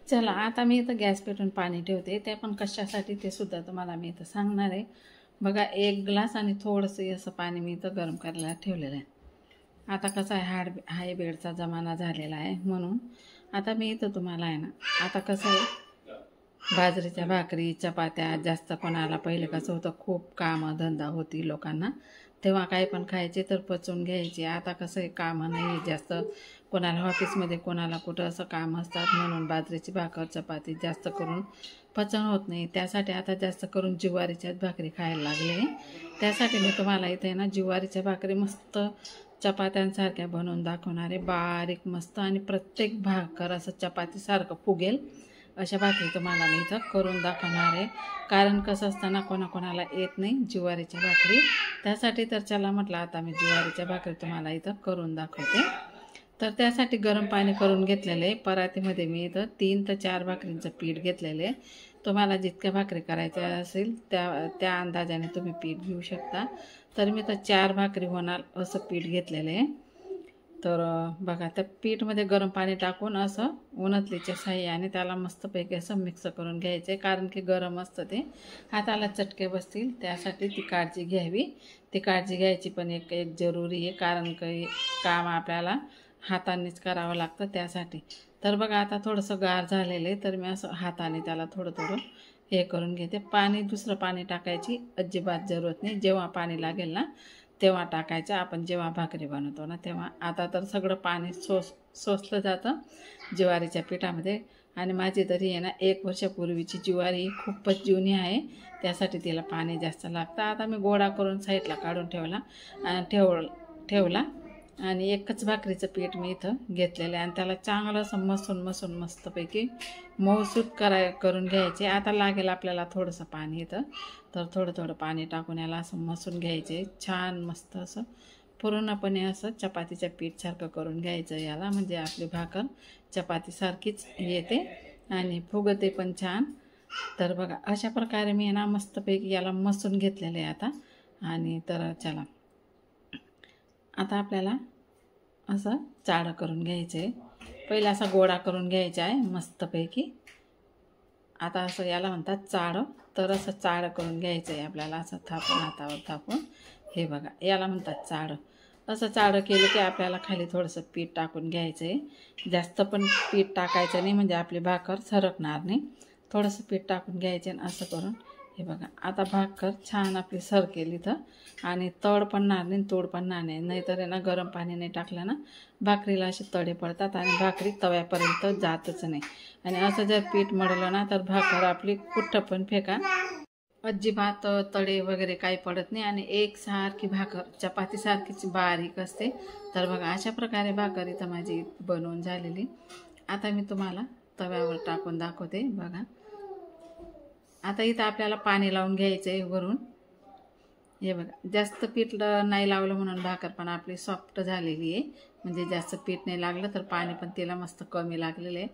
चला आता मी इथं गॅस पेटून पाणी ठेवते, ते पण कशासाठी ते सुद्धा तुम्हाला मी इथं सांगणार आहे। बघा 1 ग्लास आणि थोडंसं असं पाणी मी इथं गरम करायला ठेवलेलं आहे। आता कसं आहे हाय बेडचा जमाना झालेला आहे, म्हणून आता मी इथं तुम्हाला आहे ना, आता कसं आहे बाजरीच्या भाकरी चपात्या जास्त कोणाला पहिले कसं होतं, खूप कामं धंदा होती लोकांना, तेव्हा काही पण खायचे तर पचवून घ्यायचे। आता कसं आहे कामं नाही जास्त, कोणाला ऑफिसमध्ये कोणाला कुठं असं काम असतात, म्हणून बाजरीची भाकर चपाती जास्त करून पचन होत नाही। त्यासाठी आता जास्त करून ज्वारीच्याच भाकरी खायला लागले। त्यासाठी मी तुम्हाला इथे ना ज्वारीच्या भाकरी मस्त चपात्यांसारख्या बनवून दाखवणार आहे, बारीक मस्त, आणि प्रत्येक भाकर असं चपातीसारखं फुगेल अशा भाकरी तुम्हाला मी इथं करून दाखवणार आहे। कारण कसं असताना कोणाकोणाला येत नाही ज्वारीच्या भाकरी, त्यासाठी तर चला म्हटलं आता मी ज्वारीच्या भाकरी तुम्हाला इथं करून दाखवते। तर त्यासाठी गरम पाणी करून घेतलेलं आहे। परातीमध्ये मी इथं 3 ते 4 भाकरींचं पीठ घेतलेलं आहे। तुम्हाला जितक्या भाकरी करायच्या असेल त्या अंदाजाने तुम्ही पीठ घेऊ शकता। तर मी तर 4 भाकरी होणार असं पीठ घेतलेलं आहे। तर बघा त्या पीठमध्ये गरम पाणी टाकून असं उन्हातलीच्या साह्याने त्याला मस्तपैकी असं मिक्स करून घ्यायचं आहे, कारण की गरम असतं ते, हाताला चटके बसतील, त्यासाठी ती काळजी घ्यावी। ती काळजी घ्यायची पण एक जरुरी आहे, कारण काही काम आपल्याला हातानेच करावं लागतं त्यासाठी। तर बघा आता थोडंसं गार झालेलं आहे, तर मी असं हाताने त्याला थोडं थोडं हे करून घेते। पाणी दुसरं पाणी टाकायची अजिबात जरूरत नाही, जेव्हा पाणी लागेल ना तेव्हा टाकायचं, आपण जेव्हा भाकरी बनवतो ना तेव्हा। आता तर सगळं पाणी सोसलं जातं ज्वारीच्या पिठामध्ये, आणि माझी तरी आहे ना 1 वर्षापूर्वीची ज्वारी खूपच जुनी आहे, त्यासाठी तिला पाणी जास्त लागतं। आता मी गोळा करून साईडला काढून ठेवला आणि एकच भाकरीचं पीठ मी इथं घेतलेलं आहे, आणि त्याला चांगलं असं मसून मस्तपैकी मऊसूत करून घ्यायचे। आता लागेल आपल्याला थोडंसं पाणी इथं, तर थोडं पाणी टाकून याला असं मसून घ्यायचे छान मस्त, असं पूर्णपणे असं चपातीच्या पीठसारखं करून घ्यायचं याला, म्हणजे आपली भाकर चपातीसारखीच येते आणि फुगते पण छान। तर बघा अशा प्रकारे मी ना मस्तपैकी याला मसून घेतलेलं आहे आता। आणि तर चला आता आपल्याला असं चाळं करून घ्यायचं आहे, पहिला असा गोळा करून घ्यायचा आहे मस्तपैकी। आता असं याला म्हणतात चाळं, तर असं चाळं करून घ्यायचं आहे आपल्याला, असं थापून हातावर थापून, हे बघा याला म्हणतात चाळं। असं चाळं केलं की आपल्याला खाली थोडंसं पीठ टाकून घ्यायचं आहे, जास्त पण पीठ टाकायचं नाही, म्हणजे आपली भाकर सरकणार नाही, थोडंसं पीठ टाकून घ्यायचं आहे। असं करून हे बघा आता भाकर छान आपली सरकेल इथं, आणि तड पडणार नाही तोड पडणार नाही, नाहीतर आहे ना गरम पाणी नाही टाकलं ना भाकरीला असे तडे पडतात आणि भाकरी तव्यापर्यंत जातच नाही। आणि असं जर पीठ मळलं ना तर भाकर आपली कुठं पण फेका अजिबात तडे वगैरे काही पडत नाही, आणि एकसारखी भाकर चपातीसारखीच बारीक असते। तर बघा अशा प्रकारे भाकर इथं माझी बनवून झालेली। आता मी तुम्हाला तव्यावर टाकून दाखवते। बघा आता इथं आपल्याला पाणी लावून घ्यायचं आहे वरून, हे बघा जास्त पीठ नाही लावलं म्हणून भाकर पण आपली सॉफ्ट झालेली आहे, म्हणजे जास्त पीठ नाही लागलं तर पाणी पण तिला मस्त कमी लागलेलं आहे।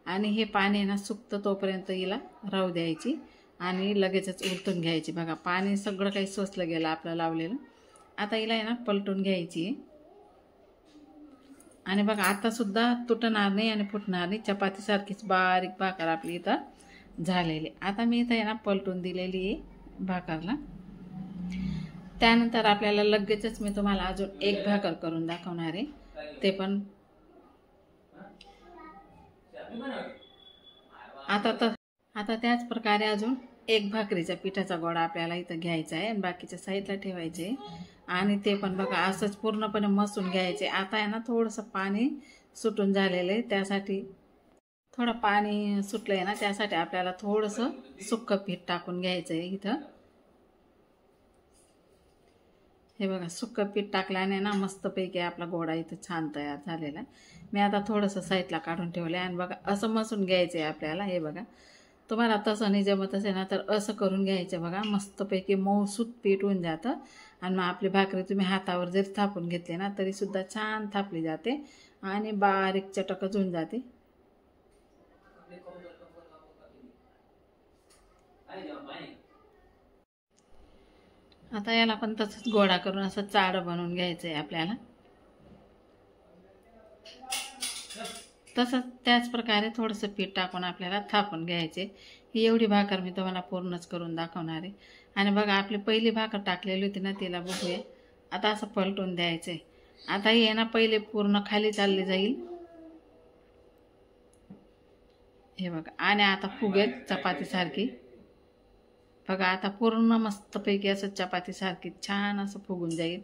आणि हे पाणी ना सुकतं तोपर्यंत हिला राहू द्यायची आणि लगेचच उलटून घ्यायची। बघा पाणी सगळं काही सोसलं गेलं आपलं लावलेलं। आता हिला आहे ना पलटून घ्यायची, आणि बघा आता सुद्धा तुटणार नाही आणि फुटणार नाही, चपातीसारखीच बारीक भाकर आपली इथं झालेली। आता मी इथं आहे ना पलटून दिलेली आहे भाकरला। त्यानंतर आपल्याला लगेचच मी तुम्हाला अजून एक भाकर करून दाखवणार आहे, ते पण आता त्याच प्रकारे अजून एक भाकरीच्या पिठाचा गोळा आपल्याला इथं घ्यायचा आहे आणि बाकीच्या साईडला ठेवायचे, आणि ते पण बघा असंच पूर्णपणे मसून घ्यायचे। आता आहे ना थोडंसं पाणी सुटून झालेलं आहे, त्यासाठी थोडं पाणी सुटलं आहे ना त्यासाठी आपल्याला थोडंसं सुक्कं पीठ टाकून घ्यायचं आहे इथं। हे बघा सुक्कं पीठ टाकल्याने ना मस्तपैकी आपला गोळा इथं छान तयार झालेला आहे। मी आता थोडंसं साईडला काढून ठेवलं आहे, आणि बघा असं मसून घ्यायचं आहे आपल्याला। हे बघा तुम्हाला तसं नाही जमत असेल ना तर असं करून घ्यायचं, बघा मस्तपैकी मऊसूत पीठ होऊन जातं, आणि मग आपली भाकरी तुम्ही हातावर जरी थापून घेतली ना तरीसुद्धा छान थापली जाते आणि बारीक चटकच होऊन जाते। आता याला पण तसंच गोळा करून असं चाळं बनवून घ्यायचं आहे आपल्याला। तसंच त्याच प्रकारे थोडंसं पीठ टाकून आपल्याला थापून घ्यायचे. ही एवढी भाकर मी तुम्हाला पूर्णच करून दाखवणार आहे. आणि बघा आपली पहिली भाकर टाकलेली होती ना, तिला बघूया. आता असं पलटून द्यायचं. आता ही आहे ना पहिले पूर्ण खाली चालली जाईल, हे बघा. आणि आता फुगेल चपातीसारखी. बघा आता पूर्ण मस्तपैकी असं चपातीसारखी छान असं फुगून जाईल.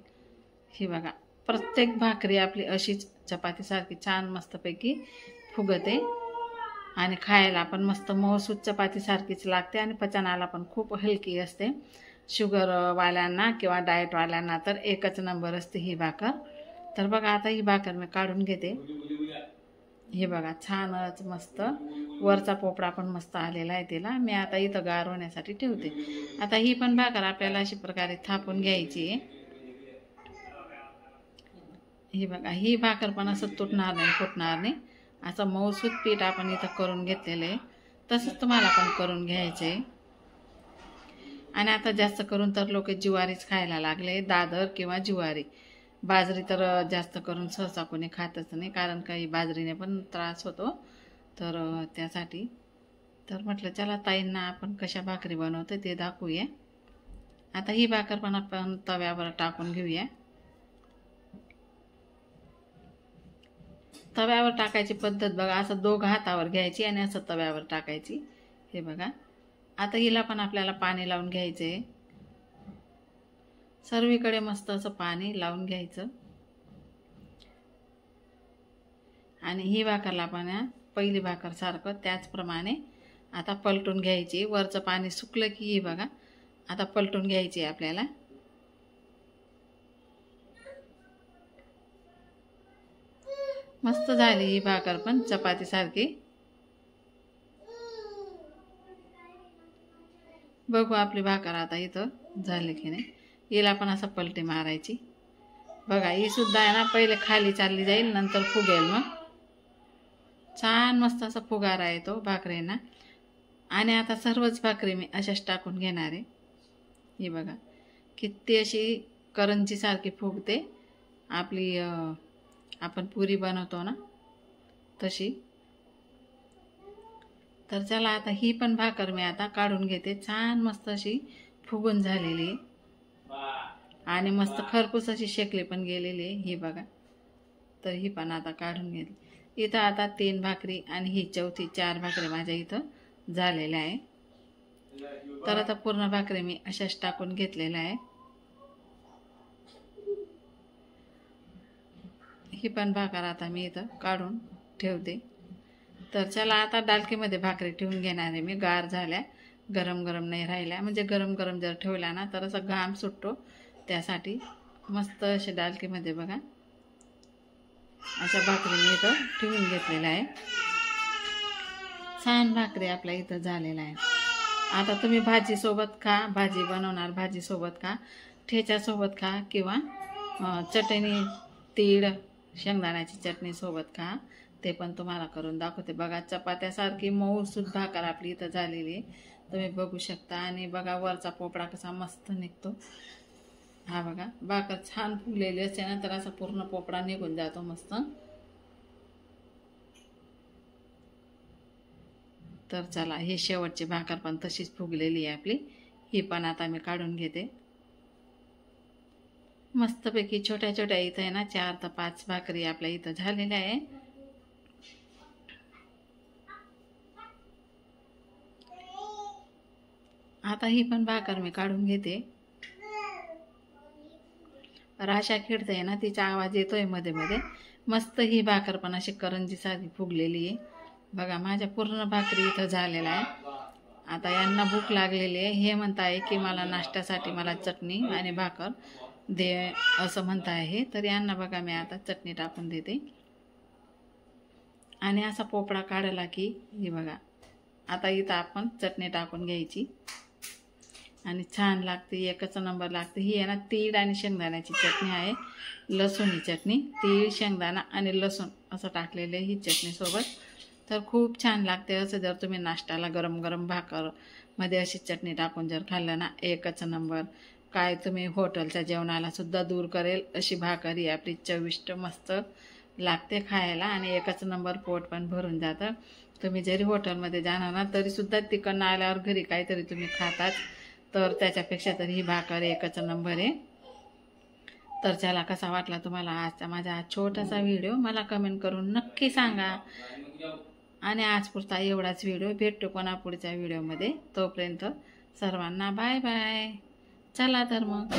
हे बघा प्रत्येक भाकरी आपली अशीच चपातीसारखी छान मस्तपैकी फुगते. आणि खायला पण मस्त मऊसूत चपातीसारखीच लागते. आणि पचनाला पण खूप हलकी असते. शुगरवाल्यांना किंवा डाएटवाल्यांना तर एकच नंबर असते ही भाकर. तर बघा आता ही भाकर मी काढून घेते. हे बघा छानच मस्त वरचा पोपडा पण मस्त आलेला आहे तिला. मी आता इथं गार होण्यासाठी ठेवते. आता ही पण भाकर आपल्याला अशा प्रकारे थापून घ्यायची आहे. ही बघा ही भाकर पण असं तुटणार नाही, फुटणार नाही. असं मऊसूत पीठ आपण इथं करून घेतलेलं आहे. तसंच तुम्हाला पण करून घ्यायचं आहे. आणि आता जास्त करून तर लोक ज्वारीच खायला लागले, दादर किंवा ज्वारी. बाजरी तर जास्त करून सहसा कोणी खातच नाही, कारण काही बाजरीने पण त्रास होतो. तर त्यासाठी तर म्हटलं चला ताईंना आपण कशा भाकरी बनवतो ते दाखवूया. आता ही भाकर पण आपण तव्यावर टाकून घेऊया. तव्यावर टाकायची पद्धत बघा, असं दोघं हातावर घ्यायची आणि असं तव्यावर टाकायची. हे बघा आता हिला पण आपल्याला पाणी लावून घ्यायचे. सर्वीकडे मस्त असं पाणी लावून घ्यायचं. आणि ही भाकरला पण पहिली भाकर सारखं त्याचप्रमाणे आता पलटून घ्यायची. वरचं पाणी सुकलं की ही बघा आता पलटून घ्यायची आपल्याला. मस्त झाली ही भाकर पण चपातीसारखी. बघू आपली भाकर आता इथं झाली की नाही. हिला पण असं पलटी मारायची. बघा ही सुद्धा आहे ना पहिले खाली चालली जाईल, नंतर फुगेल. मग छान मस्त असा फुगारा येतो भाकरींना. आणि आता सर्वच भाकरी मी अशाच टाकून घेणार आहे. ही बघा किती अशी करंजीसारखी फुगते आपली, आपण पुरी बनवतो ना तशी. तर चला आता ही पण भाकर मी आता काढून घेते. छान मस्त अशी फुगून झालेली आणि मस्त खरपूस अशी शेकली पण गेलेली आहे. ही बघा तर ही पण आता काढून घेतली. इथं आता 3 भाकरी आणि ही चौथी 4 भाकरी माझ्या इथं झालेल्या आहे. तर आता पूर्ण भाकरी मी अशाच टाकून घेतलेल्या आहे. ही पण भाकर आता मी इथं काढून ठेवते. तर चला आता डालकीमध्ये भाकरी ठेवून घेणार आहे मी. गार झाल्या, गरम गरम नाही राहिल्या. म्हणजे गरम गरम जर ठेवल्या ना तर असं घाम सुटतो, त्यासाठी मस्त असे डालकीमध्ये बघा अशा भाकरी मी इथं ठेवून घेतलेल्या आहे. छान भाकरी आपल्या इथं झालेला आहे. आता तुम्ही भाजीसोबत खा, भाजी बनवणार भाजीसोबत खा, ठेच्यासोबत खा किंवा चटणी, तीळ, शेंगदाण्याची चटणी सोबत खा. ते पण तुम्हाला करून दाखवते. बघा चपात्यासारखी मऊसूत भाकर आपली इथं झालेली आहे, तुम्ही बघू शकता. आणि बघा वरचा पोपडा कसा मस्त निघतो. हा बघा भाकर छान फुगलेली असते ना तर असा पूर्ण पोपडा निघून जातो मस्त. तर चला ही शेवटची भाकर पण तशीच फुगलेली आहे आपली. ही पण आता मी काढून घेते. मस्तपैकी छोट्या छोट्या इथं आहे ना 4 ते 5 भाकरी आपल्या इथं झालेल्या आहे. आता ही पण भाकर मी काढून घेते. राशा खेळते ना तिचा आवाज येतोय मध्ये मध्ये. मस्त ही भाकर पण अशी करंजीसारखी फुगलेली आहे. बघा माझ्या पूर्ण भाकरी इथं झालेला आहे. आता यांना भूक लागलेली आहे. हे म्हणताय की मला नाश्त्यासाठी मला चटणी आणि भाकर दे असं म्हणताय हे. तर यांना बघा मी आता चटणी टाकून देते. आणि असा पोपडा काढला की हे बघा आता इथं आपण चटणी टाकून घ्यायची आणि छान लागते, एकच नंबर लागते. ही आहे ना तीळ आणि शेंगदाण्याची चटणी आहे, लसूणी चटणी. तीळ, शेंगदाणा आणि लसूण असं टाकलेलं आहे ही चटणी सोबत. तर खूप छान लागते. असं जर तुम्ही नाश्त्याला गरम गरम भाकरमध्ये अशी चटणी टाकून जर खाल्लं ना एकच नंबर. काय तुम्ही हॉटेलच्या जेवणाला सुद्धा दूर करेल अशी भाकर ही आपली चविष्ट मस्त लागते खायला आणि एकच नंबर पोट पण भरून जातं. तुम्ही जरी हॉटेलमध्ये जाणार ना तरीसुद्धा तिकडनं आल्यावर घरी काहीतरी तुम्ही खातात, तर त्याच्यापेक्षा तरी ही भाकर एकच नंबर आहे. तर चला, कसा वाटला तुम्हाला आजचा माझा छोटासा व्हिडिओ मला कमेंट करून नक्की सांगा. आणि आज पुरता एवढाच व्हिडिओ. भेटतो कोणा पुढच्या व्हिडिओमध्ये. तोपर्यंत सर्वांना बाय बाय. चला तर मग.